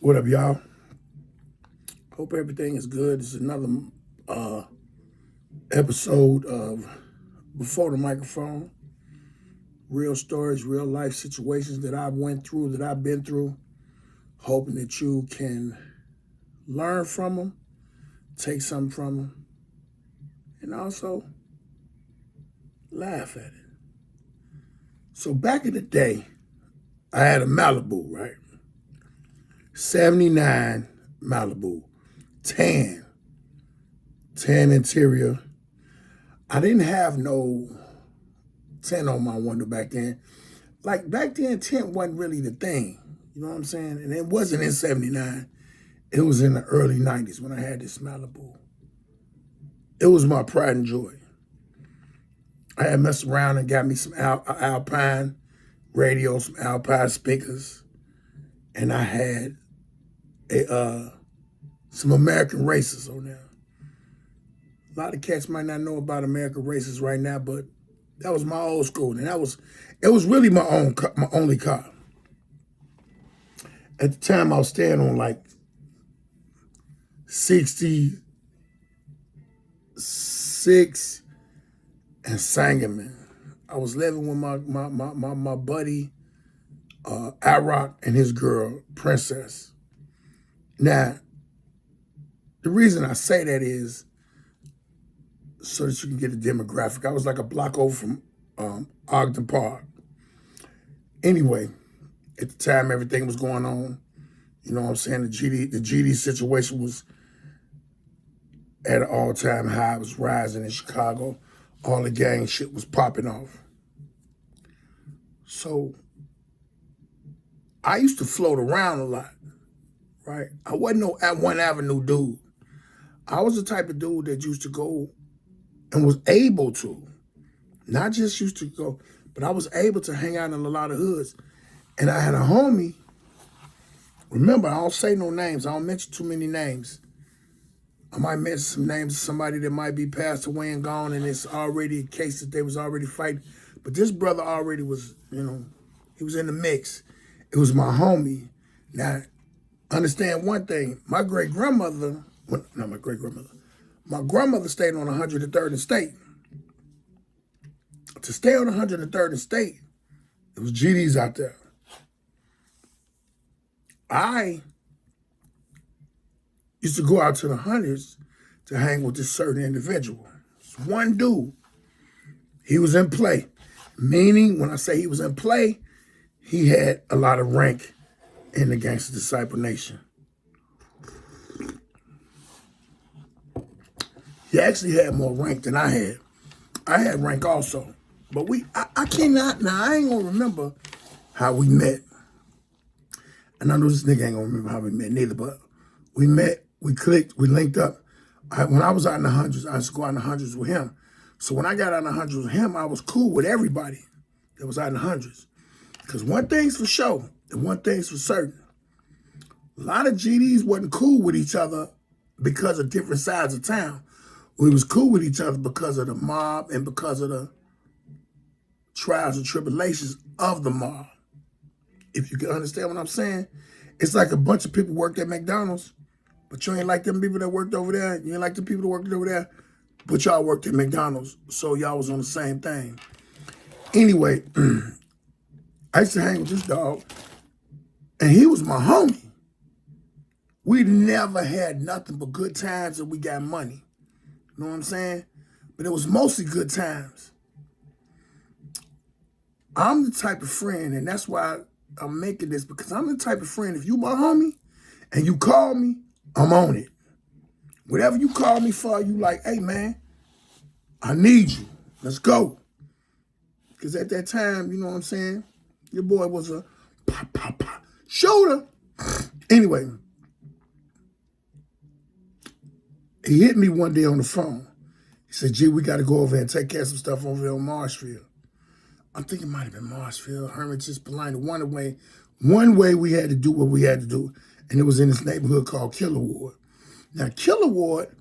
What up, y'all? Hope everything is good. It's another episode of Before the Microphone. Real stories, real life situations that I've went through, that I've been through. Hoping that you can learn from them, take something from them, and also laugh at it. So back in the day, I had a Malibu, right? 79 Malibu, tan interior. I didn't have no tint on my window back then. Like back then, tint wasn't really the thing. You know what I'm saying? And it wasn't in 79. It was in the early 90s when I had this Malibu. It was my pride and joy. I had messed around and got me some Alpine radio, some Alpine speakers. And I had some American races on there. A lot of cats might not know about American races right now, but that was my old school, and it was really my only car. At the time, I was staying on like 66 and Sangamon. I was living with my buddy Arock and his girl Princess. Now, the reason I say that is so that you can get a demographic. I was like a block over from Ogden Park. Anyway, at the time, everything was going on. You know what I'm saying? The GD situation was at an all-time high. It was rising in Chicago. All the gang shit was popping off. So I used to float around a lot, right? I wasn't no at One Avenue dude. I was the type of dude that used to go and was able to, not just used to go, but I was able to hang out in a lot of hoods. And I had a homie, remember, I don't say no names. I don't mention too many names. I might mention some names of somebody that might be passed away and gone, and it's already a case that they was already fighting. But this brother already was, he was in the mix. It was my homie. Now, understand one thing. My grandmother stayed on 103rd and State. To stay on 103rd and State, it was GDs out there. I used to go out to the hundreds to hang with this certain individual. It's one dude. He was in play. Meaning, when I say he was in play, he had a lot of rank in the Gangsta Disciple Nation. He actually had more rank than I had. I had rank also. But I cannot, now I ain't gonna remember how we met. And I know this nigga ain't gonna remember how we met neither, but we met, we clicked, we linked up. When I was out in the hundreds, I used to go out in the hundreds with him. So when I got out in the hundreds with him, I was cool with everybody that was out in the hundreds. Because one thing's for sure, and one thing's for certain. A lot of GDs wasn't cool with each other because of different sides of town. We was cool with each other because of the mob and because of the trials and tribulations of the mob. If you can understand what I'm saying, it's like a bunch of people worked at McDonald's, but you ain't like them people that worked over there. You ain't like the people that worked over there, but y'all worked at McDonald's, so y'all was on the same thing. Anyway, I used to hang with this dog, and he was my homie. We never had nothing but good times and we got money. You know what I'm saying? But it was mostly good times. I'm the type of friend, and that's why I'm making this, because I'm the type of friend, if you my homie and you call me, I'm on it. Whatever you call me for, you like, hey man, I need you. Let's go. Because at that time, you know what I'm saying, your boy was a shooter. Anyway, he hit me one day on the phone. He said, G, we got to go over and take care of some stuff over there on Marshfield. I think it might have been Marshfield, Hermitage, Polina. One way we had to do what we had to do, and it was in this neighborhood called Killer Ward. Now, Killer Ward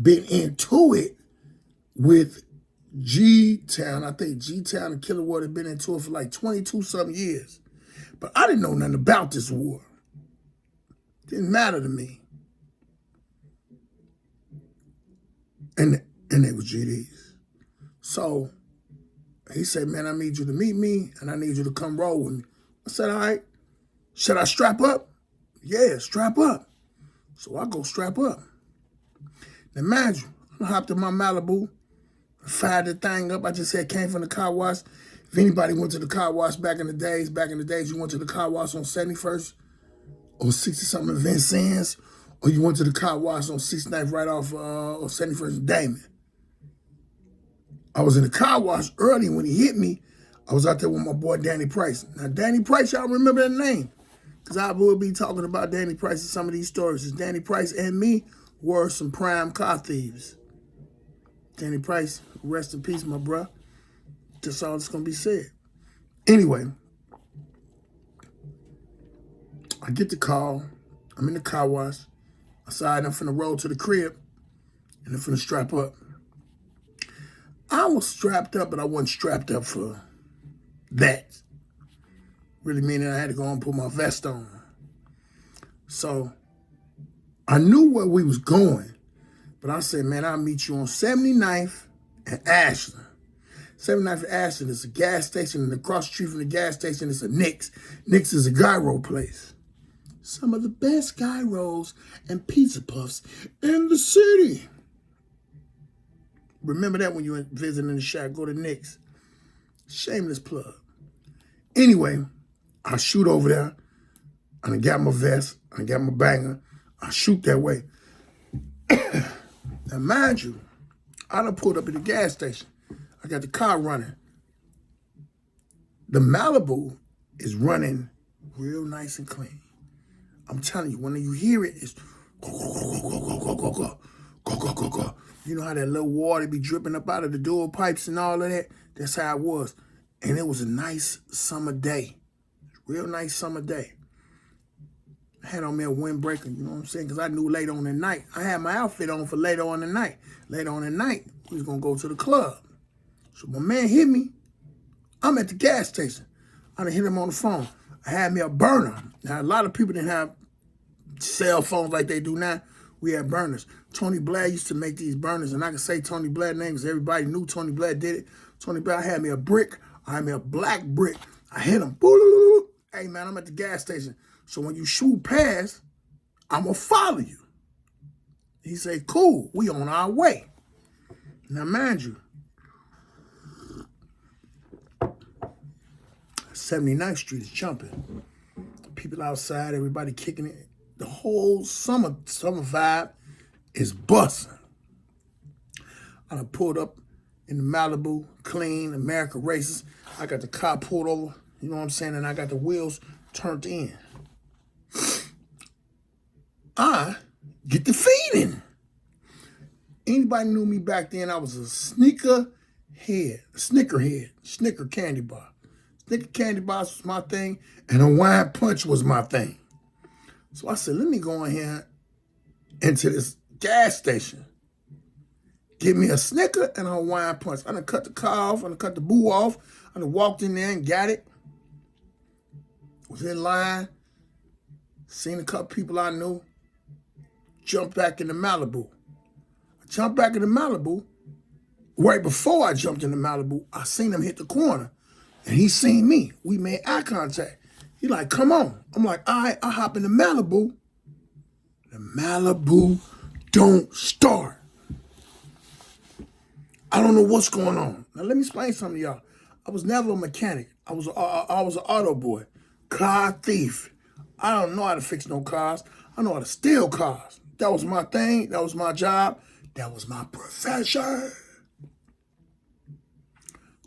been into it with G-Town. I think G-Town and Killer Ward had been into it for like 22-something years. But I didn't know nothing about this war. Didn't matter to me. And they was GDs. So he said, man, I need you to meet me and I need you to come roll with me. I said, all right. Should I strap up? Yeah, strap up. So I go strap up. Now, mind you, I hopped in my Malibu, fired the thing up. I just said came from the car wash. If anybody went to the car wash back in the days, you went to the car wash on 71st or 60-something Vincennes, or you went to the car wash on 69th right off or 71st Damon. I was in the car wash early when he hit me. I was out there with my boy Danny Price. Now, Danny Price, y'all remember that name? Because I will be talking about Danny Price in some of these stories. Because Danny Price and me were some prime car thieves. Danny Price, rest in peace, my bruh. That's all that's going to be said. Anyway, I get the call. I'm in the car wash. I said, I'm finna roll to the crib, and I'm finna strap up. I was strapped up, but I wasn't strapped up for that. Really meaning I had to go and put my vest on. So I knew where we was going, but I said, man, I'll meet you on 79th and Ashland. 79th and Ashland is a gas station, and across the street from the gas station is a Nick's. Nick's is a gyro place. Some of the best gyros and pizza puffs in the city. Remember that when you were visiting the shack, go to Nick's. Shameless plug. Anyway, I shoot over there, and I got my vest, I got my banger, I shoot that way. Now, mind you, I done pulled up at the gas station. I got the car running. The Malibu is running real nice and clean. I'm telling you, when you hear it, it's go, go, go, go, go, go, go, go, go, go, go, go. You know how that little water be dripping up out of the dual pipes and all of that? That's how it was. And it was a nice summer day. Real nice summer day. I had on me a windbreaker, you know what I'm saying? Because I knew later on at night. I had my outfit on for later on at night. Later on at night, we was going to go to the club. So my man hit me. I'm at the gas station. I done hit him on the phone. I had me a burner. Now, a lot of people didn't have cell phones like they do now. We had burners. Tony Blair used to make these burners, and I can say Tony Blair's name because everybody knew Tony Blair did it. Tony Blair had me a brick. I had me a black brick. I hit him. Hey, man, I'm at the gas station. So when you shoot past, I'm going to follow you. He said, cool, we on our way. Now, mind you, 79th Street is jumping. People outside, everybody kicking it. The whole summer vibe is busting. I done pulled up in the Malibu, clean, America races. I got the car pulled over, you know what I'm saying, and I got the wheels turned in. I get the feeding. Anybody knew me back then, I was a sneaker candy bar. Snicker candy bars was my thing, and a wine punch was my thing. So I said, let me go in here into this gas station. Get me a Snicker and a wine punch. I done cut the car off, I done cut the boo off. I done walked in there and got it. Was in line. Seen a couple people I knew. Jumped back in the Malibu. I jumped back in the Malibu. Right before I jumped in the Malibu, I seen him hit the corner. And he seen me. We made eye contact. He like, come on. I'm like, all right, I hop in the Malibu. The Malibu don't start. I don't know what's going on. Now, let me explain something to y'all. I was never a mechanic. I was an auto boy, car thief. I don't know how to fix no cars. I know how to steal cars. That was my thing. That was my job. That was my profession.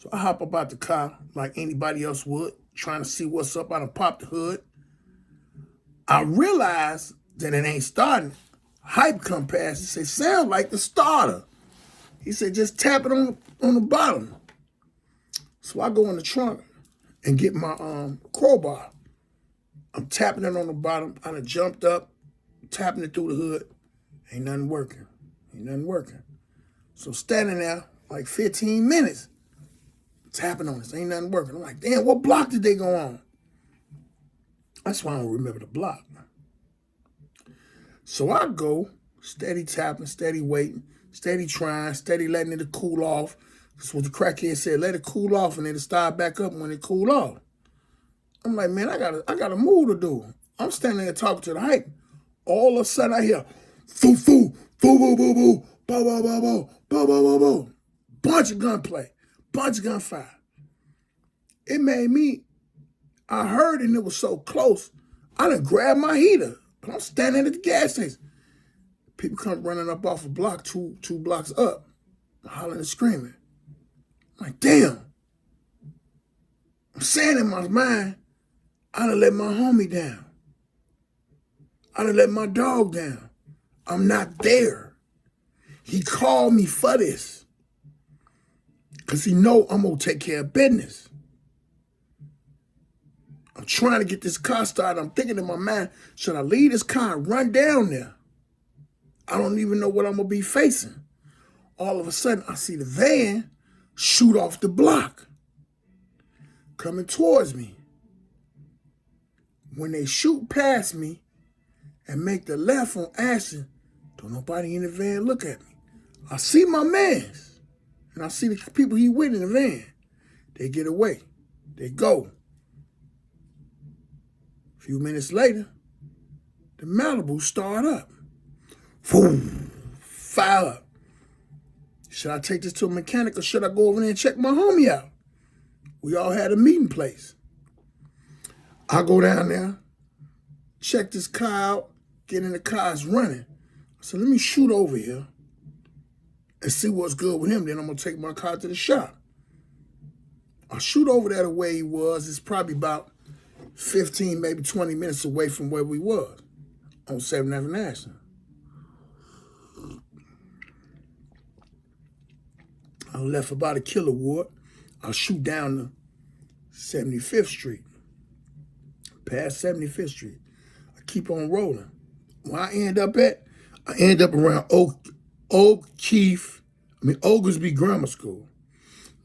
So I hop up out the car like anybody else would, trying to see what's up. I done popped the hood. I realized that it ain't starting. Hype come past. He said, sound like the starter. He said, just tap it on the bottom. So I go in the trunk and get my crowbar. I'm tapping it on the bottom. I done jumped up, tapping it through the hood. Ain't nothing working. So standing there like 15 minutes, tapping on this. Ain't nothing working. I'm like, damn, what block did they go on? That's why I don't remember the block. So I go, steady tapping, steady waiting, steady trying, steady letting it cool off. That's what the crackhead said, let it cool off and it'll start back up when it cool off. I'm like, man, I got a move to do. I'm standing there talking to the hype. All of a sudden I hear, foo, foo, foo, boo, boo, boo, bo, bo, bo, bo, bo, bo, bo, bo. Bunch of gunplay, bunch of gunfire. It made me, I heard it and it was so close, I done grabbed my heater. But I'm standing at the gas station. People come running up off a block, two blocks up, hollering and screaming. I'm like, damn. I'm saying in my mind, I done let my homie down. I done let my dog down. I'm not there. He called me for this. Because he know I'm going to take care of business. I'm trying to get this car started. I'm thinking in my mind, should I leave this car and run down there? I don't even know what I'm going to be facing. All of a sudden, I see the van shoot off the block, coming towards me. When they shoot past me and make the left on Ashton, don't nobody in the van look at me. I see my mans, and I see the people he with in the van. They get away. They go. A few minutes later, the Malibu start up. Boom, fire up. Should I take this to a mechanic or should I go over there and check my homie out? We all had a meeting place. I go down there, check this car out, get in the car, it's running. So let me shoot over here and see what's good with him. Then I'm going to take my car to the shop. I shoot over there the way he was. It's probably about 15, maybe 20 minutes away from where we was on 7th Avenue National. I left about a kilowatt. I shoot down to 75th Street, past 75th Street. I keep on rolling. Where I end up at, I end up around Oglesby Grammar School.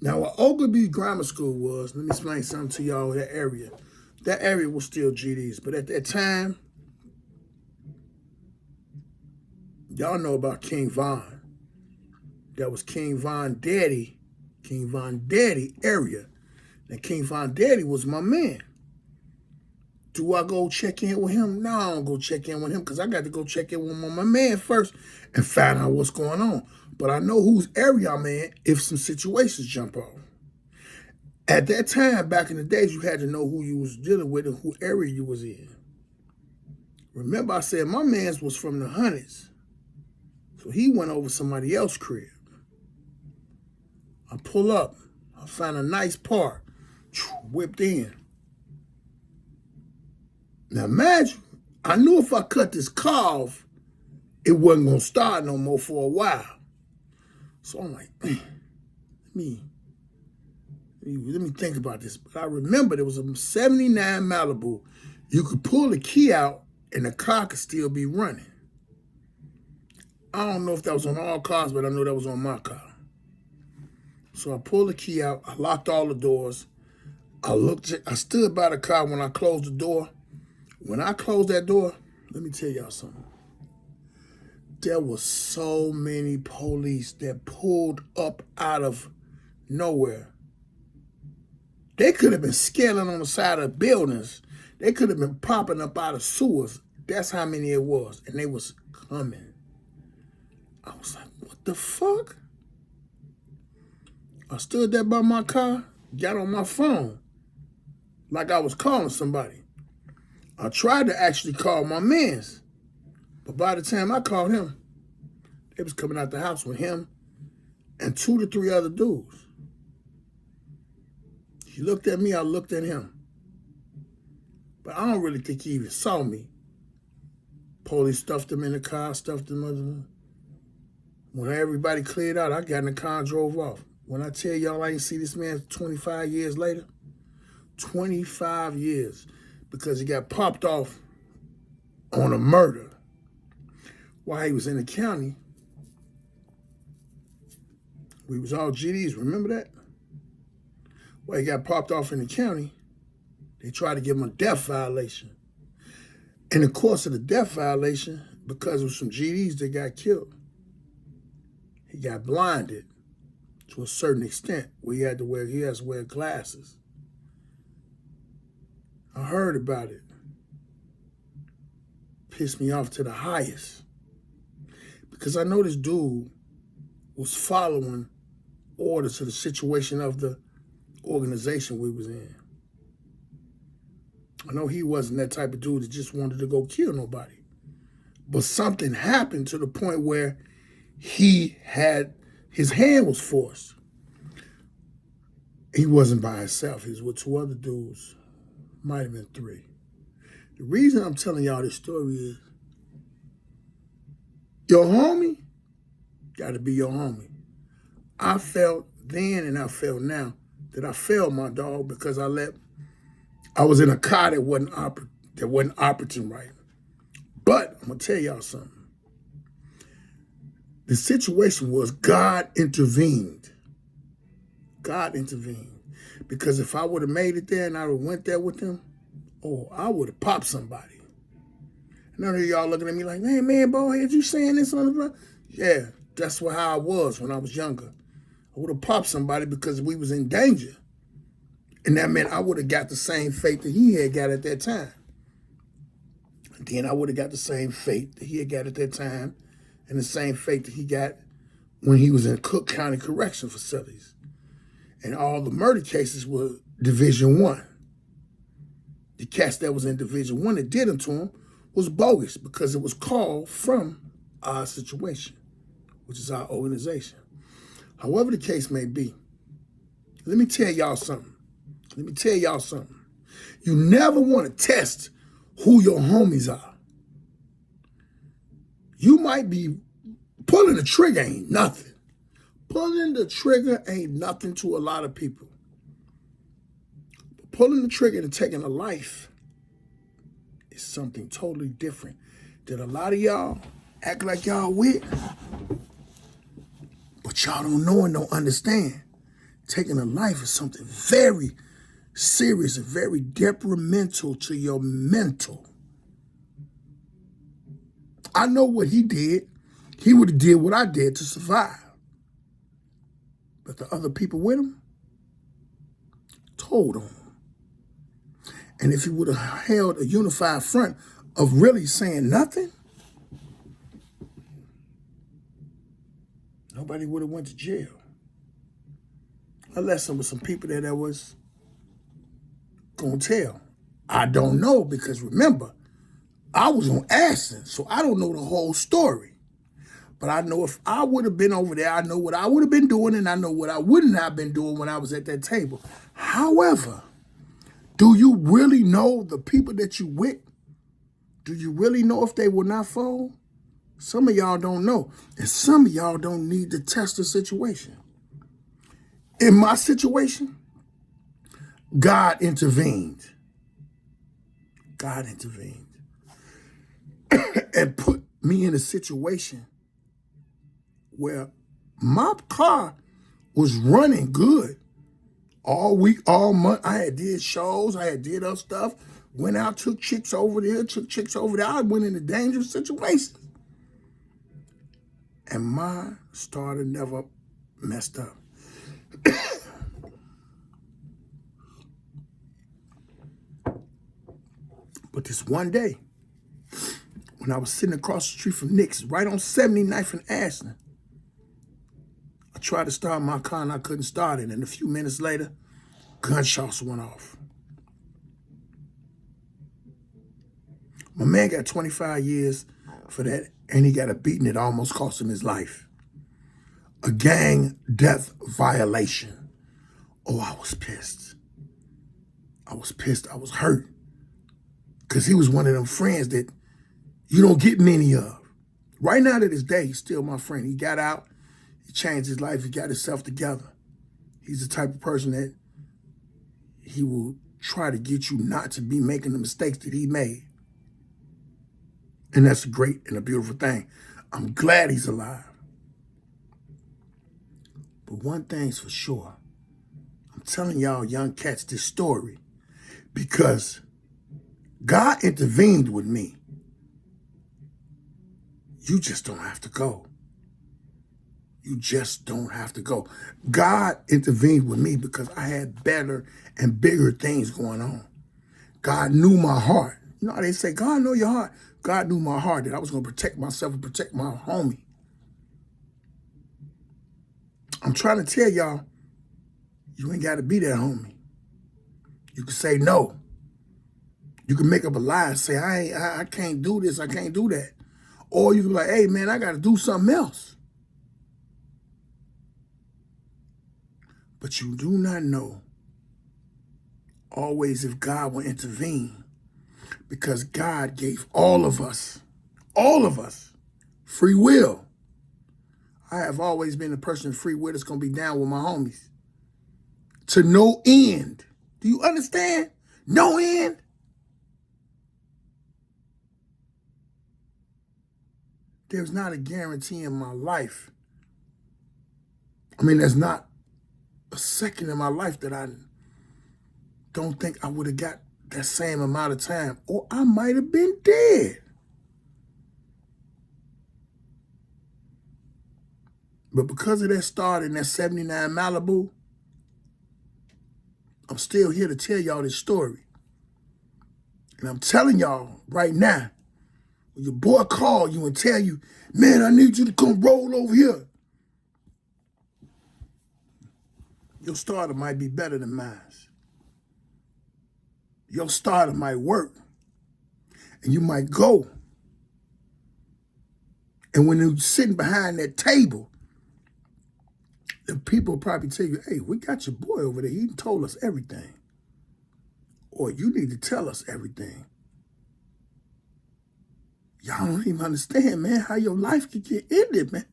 Now, what Oglesby Grammar School was, let me explain something to y'all, that area. That area was still GDs, but at that time, y'all know about King Von. That was King Von Daddy area. And King Von Daddy was my man. Do I go check in with him? No, I don't go check in with him because I got to go check in with my man first and find out what's going on. But I know whose area I'm in if some situations jump off. At that time, back in the days, you had to know who you was dealing with and who area you was in. Remember I said my man's was from the hundreds. So he went over somebody else's crib. I pull up. I find a nice park. Whipped in. Now imagine, I knew if I cut this car off, it wasn't going to start no more for a while. So I'm like, man, let me think about this. But I remember there was a 79 Malibu. You could pull the key out and the car could still be running. I don't know if that was on all cars, but I know that was on my car. So I pulled the key out. I locked all the doors. I stood by the car when I closed the door. When I closed that door, let me tell y'all something. There was so many police that pulled up out of nowhere. They could have been scaling on the side of buildings. They could have been popping up out of sewers. That's how many it was. And they was coming. I was like, what the fuck? I stood there by my car, got on my phone, like I was calling somebody. I tried to actually call my mans, but by the time I called him, they was coming out the house with him and 2 to 3 other dudes. He looked at me, I looked at him. But I don't really think he even saw me. Police stuffed him in the car, stuffed him under. When everybody cleared out, I got in the car and drove off. When I tell y'all I ain't see this man 25 years later, 25 years, because he got popped off on a murder while he was in the county. We was all GDs, remember that? While he got popped off in the county, they tried to give him a death violation. In the course of the death violation, because of some GDs that got killed. He got blinded to a certain extent where he has to wear glasses. I heard about it. Pissed me off to the highest. Because I know this dude was following orders to the situation of the organization we was in. I know he wasn't that type of dude that just wanted to go kill nobody. But something happened to the point where his hand was forced. He wasn't by himself. He was with two other dudes. Might have been three. The reason I'm telling y'all this story is your homie got to be your homie. I felt then and I felt now that I failed my dog because I was in a car that wasn't operating right. But I'm going to tell y'all something. The situation was God intervened. God intervened. Because if I would have made it there and I would have went there with them, I would have popped somebody. None of y'all looking at me like, man, boy, had you saying this on the front? Yeah, that's how I was when I was younger. I would have popped somebody because we was in danger. And that meant I would have got the same fate that he had got at that time. And then I would have got the same fate that he had got at that time and the same fate that he got when he was in Cook County Correction Facilities. And all the murder cases were Division I. The cats that was in Division I that did them to him was bogus because it was called from our situation, which is our organization. However the case may be, let me tell y'all something. You never want to test who your homies are. You might be pulling the trigger ain't nothing. Pulling the trigger ain't nothing to a lot of people. But pulling the trigger and taking a life is something totally different that a lot of y'all act like y'all with, but y'all don't know and don't understand. Taking a life is something very serious and very detrimental to your mental. I know what he did. He would have did what I did to survive. But the other people with him told on him. And if he would have held a unified front of really saying nothing, nobody would have went to jail. Unless there was some people there that was going to tell. I don't know because remember, I was on acid, so I don't know the whole story. But I know if I would have been over there, I know what I would have been doing and I know what I wouldn't have been doing when I was at that table. However, do you really know the people that you with? Do you really know if they will not fall? Some of y'all don't know. And some of y'all don't need to test the situation. In my situation, God intervened. God intervened. And put me in a situation where my car was running good all week, all month. I had did shows, I had did other stuff, went out, took chicks over there, I went into dangerous situations. And my starter never messed up. But this one day, when I was sitting across the street from Nick's, right on 79th and Ashland, I tried to start my car and I couldn't start it. And a few minutes later, gunshots went off. My man got 25 years for that, and he got a beating that almost cost him his life. A gang death violation. Oh, I was pissed. I was hurt. Because he was one of them friends that you don't get many of. Right now to this day, he's still my friend. He got out, he changed his life, he got himself together. He's the type of person that he will try to get you not to be making the mistakes that he made. And that's a great and a beautiful thing. I'm glad he's alive. But one thing's for sure. I'm telling y'all young cats this story because God intervened with me. You just don't have to go. You just don't have to go. God intervened with me because I had better and bigger things going on. God knew my heart. You know how they say, God know your heart. God knew my heart that I was going to protect myself and protect my homie. I'm trying to tell y'all, you ain't got to be that homie. You can say no. You can make up a lie and say, I can't do this, I can't do that. Or you can be like, hey, man, I got to do something else. But you do not know always if God will intervene, because God gave all of us, free will. I have always been a person of free will that's going to be down with my homies. To no end. Do you understand? No end. There's not a guarantee in my life. I mean, there's not a second in my life that I don't think I would have got that same amount of time, or I might have been dead. But because of that start in that 79 Malibu, I'm still here to tell y'all this story. And I'm telling y'all right now, when your boy call you and tell you, man, I need you to come roll over here, your starter might be better than mine. Your starter might work. And you might go. And when you're sitting behind that table, the people probably tell you, hey, we got your boy over there. He told us everything. Or you need to tell us everything. Y'all don't even understand, man, how your life can get ended, man.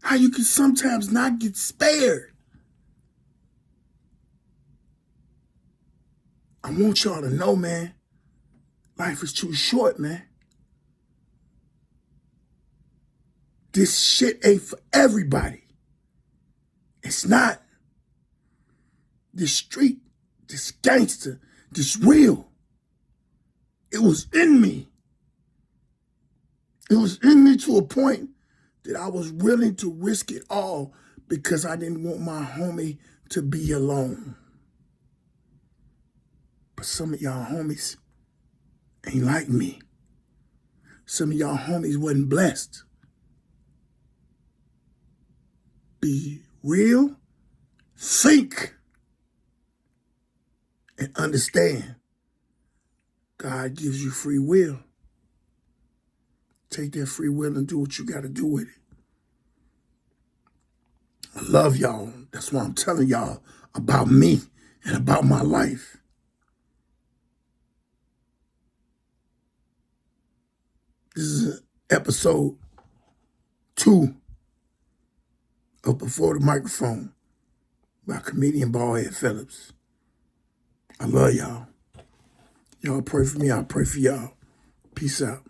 How you can sometimes not get spared. I want y'all to know, man, life is too short, man. This shit ain't for everybody. It's not. This street, this gangster, this real. It was in me. It was in me to a point that I was willing to risk it all because I didn't want my homie to be alone. But some of y'all homies ain't like me. Some of y'all homies wasn't blessed. Be real, think, and understand. God gives you free will. Take that free will and do what you got to do with it. I love y'all. That's why I'm telling y'all about me and about my life. This is episode 2 of Before the Microphone by comedian Ballhead Phillips. I love y'all. Y'all pray for me. I pray for y'all. Peace out.